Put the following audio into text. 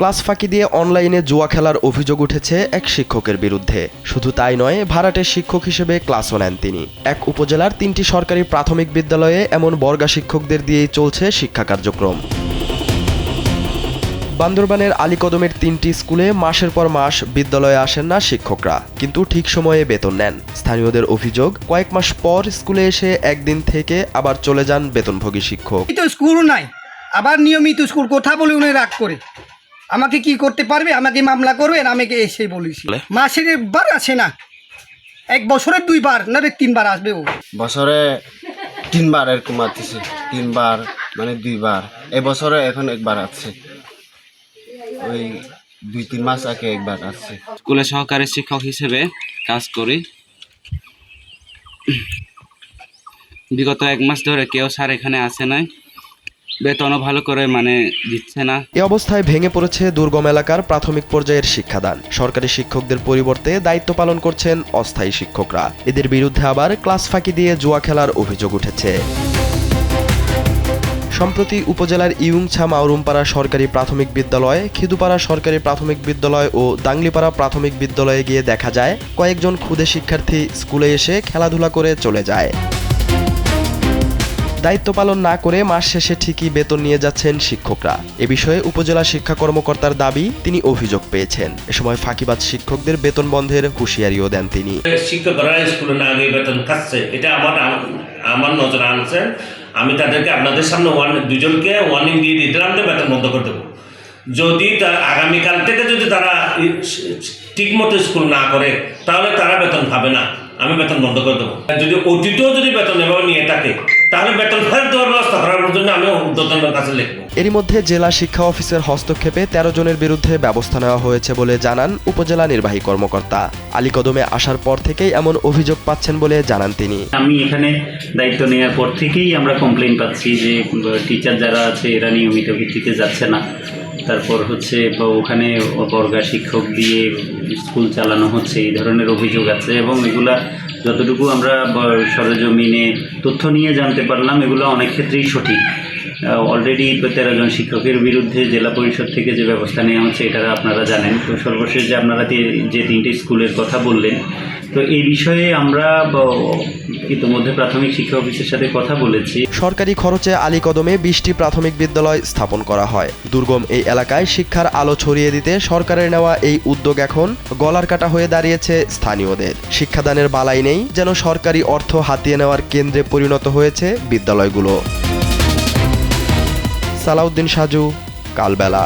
Class ফাঁকি দিয়ে অনলাইনে জুয়া খেলার অভিযোগ উঠেছে এক শিক্ষকের বিরুদ্ধে। শুধু তাই নয়, ভাড়াটে শিক্ষক হিসেবে ক্লাসও নেন তিনি। এক উপজেলার 3টি সরকারি প্রাথমিক বিদ্যালয়ে এমন বর্গা শিক্ষকদের দিয়েই চলছে শিক্ষা কার্যক্রম। বান্দরবানের আলীকদমের 3টি স্কুলে মাসের পর মাস বিদ্যালয়ে আসেন না শিক্ষকরা, কিন্তু ঠিক সময়ে বেতন নেন। স্থানীয়দের অভিযোগ, কয়েক মাস পর স্কুলে এসে একদিন থেকে আবার চলে যান বেতনভোগী শিক্ষক। স্কুল নাই, আবার নিয়মিত স্কুল কথা বলে উনি রাগ করে আমাকে কি করতে পারবে, আমাকে মামলা করবেন, আমাকে এসে বলিস। মাসের একবার আসে না, এক বছরের 2 বার না 3 বার আসবে। ও বছরে 3 বার এরকম আসছে, 3 বার মানে 2 বার। এই বছরে এখন একবার আসছে, ওই 2-3 মাস আগে একবার আসছে। স্কুলে সহকারী শিক্ষক হিসেবে কাজ করি। বিগত 1 মাস ধরে কেউ স্যার এখানে আসে নাই, বেতনও ভালো করে দিচ্ছে না। এ অবস্থায় ভেঙে পড়েছে দুর্গম এলাকার প্রাথমিক পর্যায়ের শিক্ষাদান। সরকারি শিক্ষকদের পরিবর্তে দায়িত্ব পালন করছেন অস্থায়ী শিক্ষকরা। এদের বিরুদ্ধে আবার ক্লাস ফাঁকি দিয়ে জুয়া খেলার অভিযোগ উঠেছে। সম্প্রতি উপজেলার ইয়ুংছা মাউরুমপাড়া সরকারি প্রাথমিক বিদ্যালয়, খিদুপাড়া সরকারি প্রাথমিক বিদ্যালয় ও দাংলিপাড়া প্রাথমিক বিদ্যালয়ে গিয়ে দেখা যায় কয়েকজন ক্ষুদে শিক্ষার্থী স্কুলে এসে খেলাধুলা করে চলে যায়। দায়িত্ব পালন না করে মাস শেষে ঠিকই বেতন নিয়ে যাচ্ছেন শিক্ষকরা। এ বিষয়ে উপজেলা শিক্ষা কর্মকর্তার দাবি, তিনি অভিযোগ পেয়েছেন। এ সময় ফাঁকিবাজ শিক্ষকদের বেতন বন্ধের হুঁশিয়ারিও দেন তিনি। শিক্ষকরা স্কুলে না গিয়ে বেতন খাচ্ছে, এটা আমার নজরে আনছে। আমি তাদেরকে আপনাদের সামনে দুজনকে ওয়ার্নিং দিয়ে দিলাম যে বেতন বন্ধ করে দেবো। যদি তার আগামীকাল থেকে যদি তারা ঠিকমতো স্কুল না করে, তাহলে তারা বেতন পাবে না, আমি বেতন বন্ধ করে দেবো। যদি অতীতেও যদি বেতন এভাবে নিয়ে থাকে, তাহলে বেতন ফেরত দেওয়ার ব্যবস্থা করার জন্য আমি ঊর্ধ্বতনের কাছে লিখব। এরই মধ্যে জেলা শিক্ষা অফিসের হস্তক্ষেপে 13 জনের বিরুদ্ধে ব্যবস্থা নেওয়া হয়েছে বলে জানান উপজেলা নির্বাহী কর্মকর্তা। আলীকদমে আসার পর থেকেই এমন অভিযোগ পাচ্ছেন বলে জানান তিনি। আমি এখানে দায়িত্ব নেওয়ার পর থেকেই আমরা কমপ্লেইন পাচ্ছি যে টিচার যারা আছে এরা নিয়মিত ভিত্তিতে যাচ্ছে না। তারপর ওখানে বর্গা শিক্ষক দিয়ে স্কুল চালানো হচ্ছে, এই ধরনের অভিযোগ আছে। এবং এগুলা যতটুকু আমরা সরেজমিনে তথ্য নিয়ে জানতে পারলাম, এগুলো অনেক ক্ষেত্রেই সঠিক। অলরেডি 13 জন শিক্ষকের বিরুদ্ধে জেলা পরিষদ থেকে যে ব্যবস্থা নেওয়া হচ্ছে এটা আপনারা জানেন। তো সর্বশেষ যে আপনারা যে 3টি স্কুলের কথা বললেন, তো এই বিষয়ে আমরা ইতিমধ্যে প্রাথমিক শিক্ষা অফিসের সাথে কথা বলেছি। সরকারি খরচে আলীকদমে 20টি প্রাথমিক বিদ্যালয় স্থাপন করা হয়। দুর্গম এই এলাকায় শিক্ষার আলো ছড়িয়ে দিতে সরকারের নেওয়া এই উদ্যোগ এখন গলার কাটা হয়ে দাঁড়িয়েছে স্থানীয়দের। শিক্ষাদানের বালাই নেই, যেন সরকারি অর্থ হাতিয়ে নেওয়ার কেন্দ্রে পরিণত হয়েছে বিদ্যালয়গুলো। সালাউদ্দিন সাজু, কালবেলা।